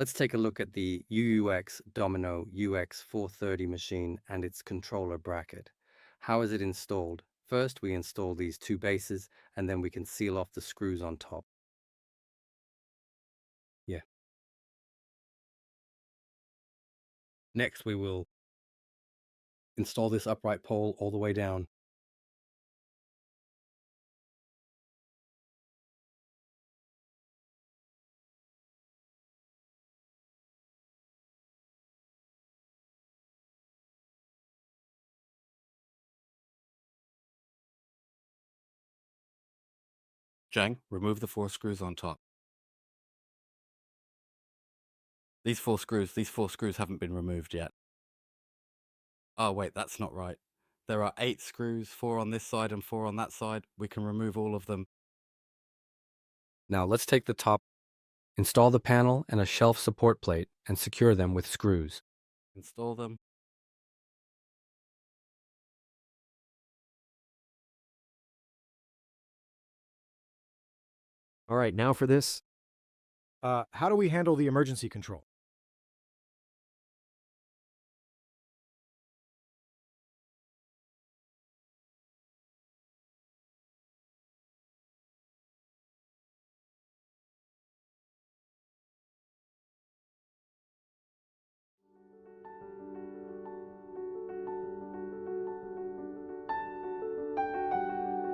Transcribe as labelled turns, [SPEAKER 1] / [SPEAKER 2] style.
[SPEAKER 1] Let's take a look at the UUX Domino Ux430 machine and its controller bracket. How is it installed? First, we install these two bases, and then we can seal off the screws on top. Yeah. Next, we will install this upright pole all the way down. Jang, remove the four screws on top. These four screws haven't been removed yet. Oh, wait, that's not right. There are 8 screws, 4 on this side and 4 on that side. We can remove all of them. Now let's take the top, install the panel and a shelf support plate, and secure them with screws. Install them.
[SPEAKER 2] All right, now for this. How do we handle the emergency control?